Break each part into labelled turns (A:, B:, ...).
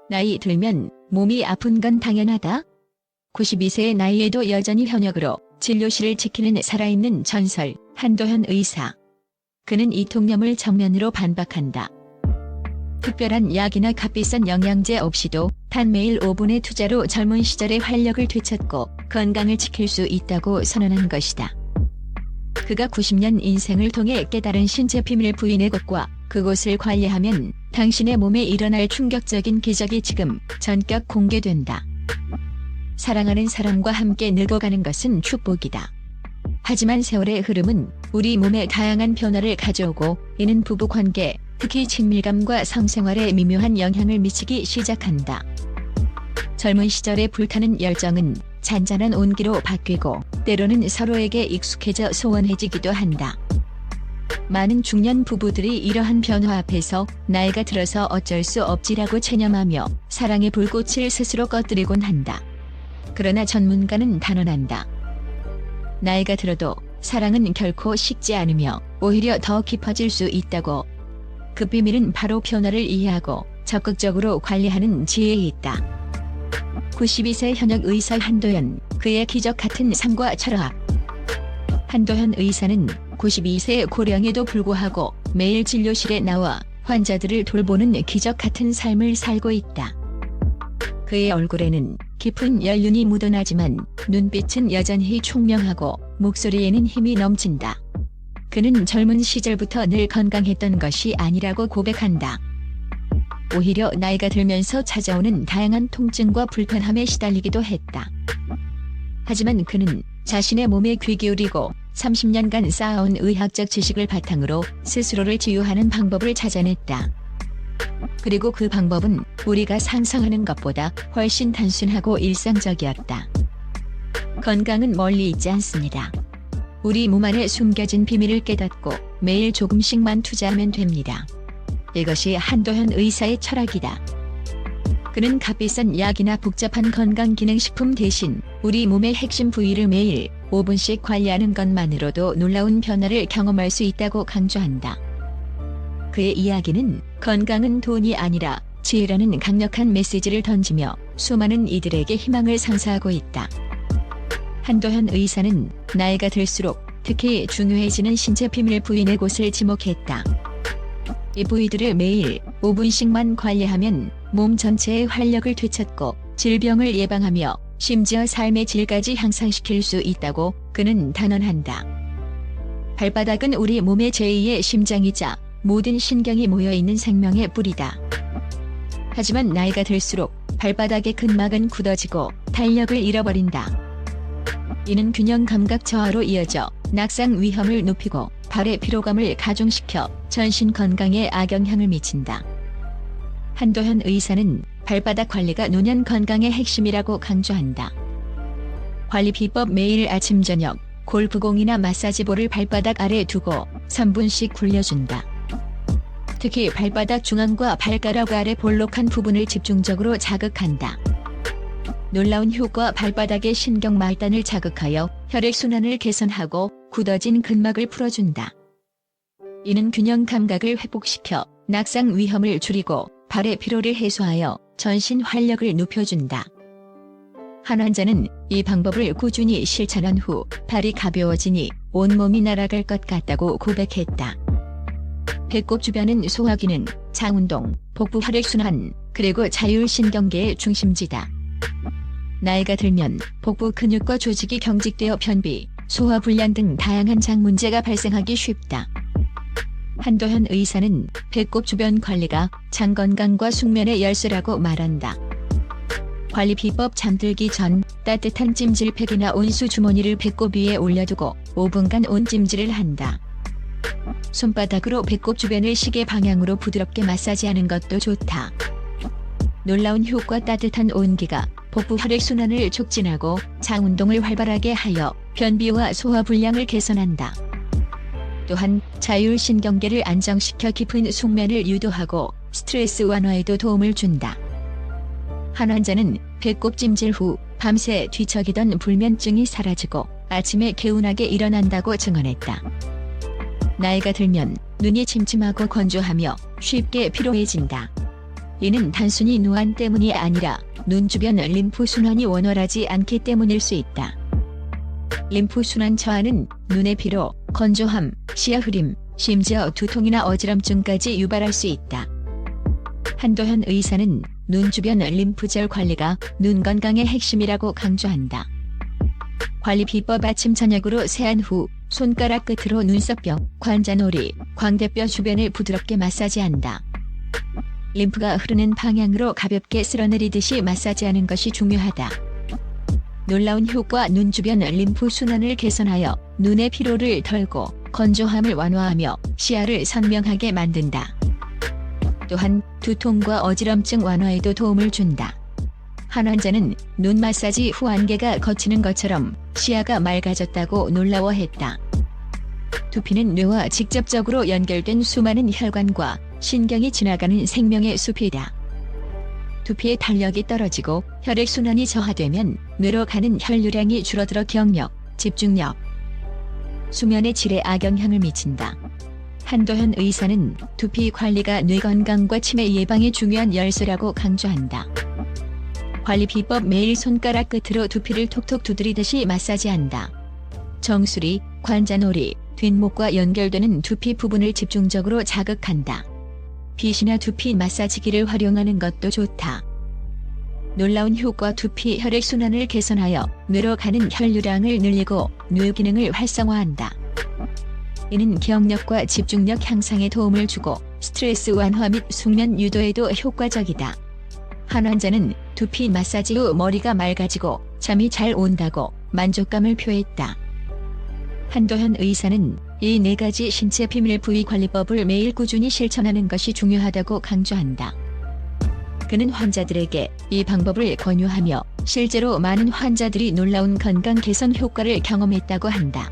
A: 나이 들면 몸이 아픈 건 당연하다. 92세의 나이에도 여전히 현역으로 진료실을 지키는 살아있는 전설, 한도현 의사. 그는 이 통념을 정면으로 반박한다. 특별한 약이나 값비싼 영양제 없이도 단 매일 5분의 투자로 젊은 시절의 활력을 되찾고 건강을 지킬 수 있다고 선언한 것이다. 그가 90년 인생을 통해 깨달은 신체 비밀 부인의 것과 그곳을 관리하면 당신의 몸에 일어날 충격적인 기적이 지금 전격 공개된다. 사랑하는 사람과 함께 늙어가는 것은 축복이다. 하지만 세월의 흐름은 우리 몸에 다양한 변화를 가져오고 이는 부부관계, 특히 친밀감과 성생활에 미묘한 영향을 미치기 시작한다. 젊은 시절의 불타는 열정은 잔잔한 온기로 바뀌고 때로는 서로에게 익숙해져 소원해지기도 한다. 많은 중년 부부들이 이러한 변화 앞에서 나이가 들어서 어쩔 수 없지라고 체념하며 사랑의 불꽃을 스스로 꺼뜨리곤 한다. 그러나 전문가는 단언한다. 나이가 들어도 사랑은 결코 식지 않으며 오히려 더 깊어질 수 있다고. 그 비밀은 바로 변화를 이해하고 적극적으로 관리하는 지혜에 있다. 92세 현역 의사 한도현, 그의 기적 같은 삶과 철학. 한도현 의사는 92세 고령에도 불구하고 매일 진료실에 나와 환자들을 돌보는 기적 같은 삶을 살고 있다. 그의 얼굴에는 깊은 연륜이 묻어나지만 눈빛은 여전히 총명하고 목소리에는 힘이 넘친다. 그는 젊은 시절부터 늘 건강했던 것이 아니라고 고백한다. 오히려 나이가 들면서 찾아오는 다양한 통증과 불편함에 시달리기도 했다. 하지만 그는 자신의 몸에 귀 기울이고 30년간 쌓아온 의학적 지식을 바탕으로 스스로를 치유하는 방법을 찾아냈다. 그리고 그 방법은 우리가 상상하는 것보다 훨씬 단순하고 일상적이었다. 건강은 멀리 있지 않습니다. 우리 몸 안에 숨겨진 비밀을 깨닫고 매일 조금씩만 투자하면 됩니다. 이것이 한도현 의사의 철학이다. 그는 값비싼 약이나 복잡한 건강기능식품 대신 우리 몸의 핵심 부위를 매일 5분씩 관리하는 것만으로도 놀라운 변화를 경험할 수 있다고 강조한다. 그의 이야기는 건강은 돈이 아니라 지혜라는 강력한 메시지를 던지며 수많은 이들에게 희망을 상사하고 있다. 한도현 의사는 나이가 들수록 특히 중요해지는 신체 비밀 부인의 곳을 지목했다. 이 부위들을 매일 5분씩만 관리하면 몸 전체의 활력을 되찾고 질병을 예방하며 심지어 삶의 질까지 향상시킬 수 있다고 그는 단언한다. 발바닥은 우리 몸의 제2의 심장이자 모든 신경이 모여있는 생명의 뿌리다. 하지만 나이가 들수록 발바닥의 근막은 굳어지고 탄력을 잃어버린다. 이는 균형 감각 저하로 이어져 낙상 위험을 높이고 발의 피로감을 가중시켜 전신 건강에 악영향을 미친다. 한도현 의사는 발바닥 관리가 노년 건강의 핵심이라고 강조한다. 관리 비법: 매일 아침 저녁 골프공이나 마사지볼을 발바닥 아래 두고 3분씩 굴려준다. 특히 발바닥 중앙과 발가락 아래 볼록한 부분을 집중적으로 자극한다. 놀라운 효과: 발바닥의 신경 말단을 자극하여 혈액순환을 개선하고 굳어진 근막을 풀어준다. 이는 균형 감각을 회복시켜 낙상 위험을 줄이고 발의 피로를 해소하여 전신 활력을 높여준다. 한 환자는 이 방법을 꾸준히 실천한 후 발이 가벼워지니 온몸이 날아갈 것 같다고 고백했다. 배꼽 주변은 소화기능, 장운동, 복부 혈액순환, 그리고 자율신경계의 중심지다. 나이가 들면 복부 근육과 조직이 경직되어 변비, 소화불량 등 다양한 장 문제가 발생하기 쉽다. 한도현 의사는 배꼽 주변 관리가 장 건강과 숙면의 열쇠라고 말한다. 관리 비법: 잠들기 전 따뜻한 찜질팩이나 온수 주머니를 배꼽 위에 올려두고 5분간 온찜질을 한다. 손바닥으로 배꼽 주변을 시계 방향으로 부드럽게 마사지하는 것도 좋다. 놀라운 효과: 따뜻한 온기가 복부 혈액순환을 촉진하고 장 운동을 활발하게 하여 변비와 소화불량을 개선한다. 또한 자율신경계를 안정시켜 깊은 숙면을 유도하고 스트레스 완화에도 도움을 준다. 한 환자는 배꼽 찜질 후 밤새 뒤척이던 불면증이 사라지고 아침에 개운하게 일어난다고 증언했다. 나이가 들면 눈이 침침하고 건조하며 쉽게 피로해진다. 이는 단순히 노안 때문이 아니라 눈 주변 림프 순환이 원활하지 않기 때문일 수 있다. 림프 순환 저하는 눈의 피로, 건조함, 시야 흐림, 심지어 두통이나 어지럼증까지 유발할 수 있다. 한도현 의사는 눈 주변 림프절 관리가 눈 건강의 핵심이라고 강조한다. 관리 비법: 아침 저녁으로 세안 후 손가락 끝으로 눈썹뼈, 관자놀이, 광대뼈 주변을 부드럽게 마사지한다. 림프가 흐르는 방향으로 가볍게 쓸어내리듯이 마사지하는 것이 중요하다. 놀라운 효과: 눈 주변 림프 순환을 개선하여 눈의 피로를 덜고 건조함을 완화하며 시야를 선명하게 만든다. 또한 두통과 어지럼증 완화에도 도움을 준다. 한 환자는 눈 마사지 후 안개가 걷히는 것처럼 시야가 맑아졌다고 놀라워했다. 두피는 뇌와 직접적으로 연결된 수많은 혈관과 신경이 지나가는 생명의 숲이다. 두피의 탄력이 떨어지고 혈액순환이 저하되면 뇌로 가는 혈류량이 줄어들어 기억력, 집중력, 수면의 질에 악영향을 미친다. 한도현 의사는 두피 관리가 뇌 건강과 치매 예방에 중요한 열쇠라고 강조한다. 관리 비법: 매일 손가락 끝으로 두피를 톡톡 두드리듯이 마사지한다. 정수리, 관자놀이, 뒷목과 연결되는 두피 부분을 집중적으로 자극한다. 빗이나 두피 마사지기를 활용하는 것도 좋다. 놀라운 효과: 두피 혈액순환을 개선하여 뇌로 가는 혈류량을 늘리고 뇌 기능을 활성화한다. 이는 기억력과 집중력 향상에 도움을 주고 스트레스 완화 및 숙면 유도에도 효과적이다. 한 환자는 두피 마사지 후 머리가 맑아지고 잠이 잘 온다고 만족감을 표했다. 한도현 의사는 이 4가지 신체 비밀 부위 관리법을 매일 꾸준히 실천하는 것이 중요하다고 강조한다. 그는 환자들에게 이 방법을 권유하며 실제로 많은 환자들이 놀라운 건강 개선 효과를 경험했다고 한다.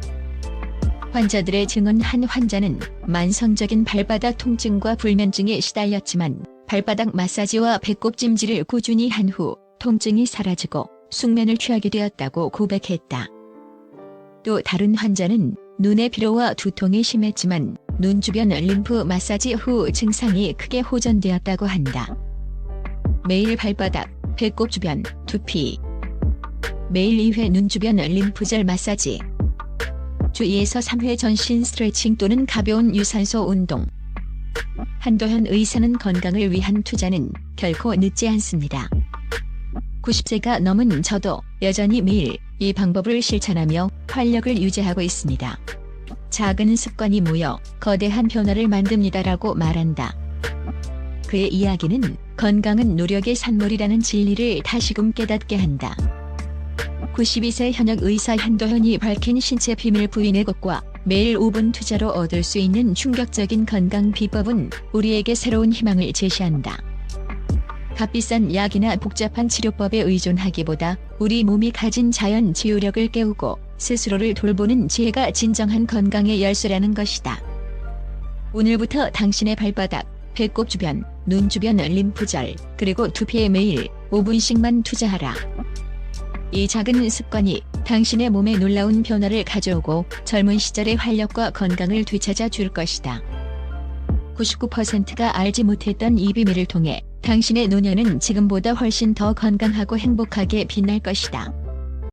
A: 환자들의 증언: 한 환자는 만성적인 발바닥 통증과 불면증에 시달렸지만 발바닥 마사지와 배꼽 찜질을 꾸준히 한 후 통증이 사라지고 숙면을 취하게 되었다고 고백했다. 또 다른 환자는 눈의 피로와 두통이 심했지만 눈 주변 림프 마사지 후 증상이 크게 호전되었다고 한다. 매일 발바닥, 배꼽 주변, 두피, 매일 2회 눈 주변 림프절 마사지, 주 2에서 3회 전신 스트레칭 또는 가벼운 유산소 운동. 한도현 의사는 건강을 위한 투자는 결코 늦지 않습니다. 90세가 넘은 저도 여전히 매일 이 방법을 실천하며 활력을 유지하고 있습니다. 작은 습관이 모여 거대한 변화를 만듭니다라고 말한다. 그의 이야기는 건강은 노력의 산물이라는 진리를 다시금 깨닫게 한다. 92세 현역 의사 한도현이 밝힌 신체 비밀 부위 4곳과 매일 5분 투자로 얻을 수 있는 충격적인 건강 비법은 우리에게 새로운 희망을 제시한다. 값비싼 약이나 복잡한 치료법에 의존하기보다 우리 몸이 가진 자연 치유력을 깨우고 스스로를 돌보는 지혜가 진정한 건강의 열쇠라는 것이다. 오늘부터 당신의 발바닥, 배꼽 주변, 눈 주변 림프절, 그리고 두피에 매일 5분씩만 투자하라. 이 작은 습관이 당신의 몸에 놀라운 변화를 가져오고 젊은 시절의 활력과 건강을 되찾아 줄 것이다. 99%가 알지 못했던 이 비밀을 통해 당신의 노년은 지금보다 훨씬 더 건강하고 행복하게 빛날 것이다.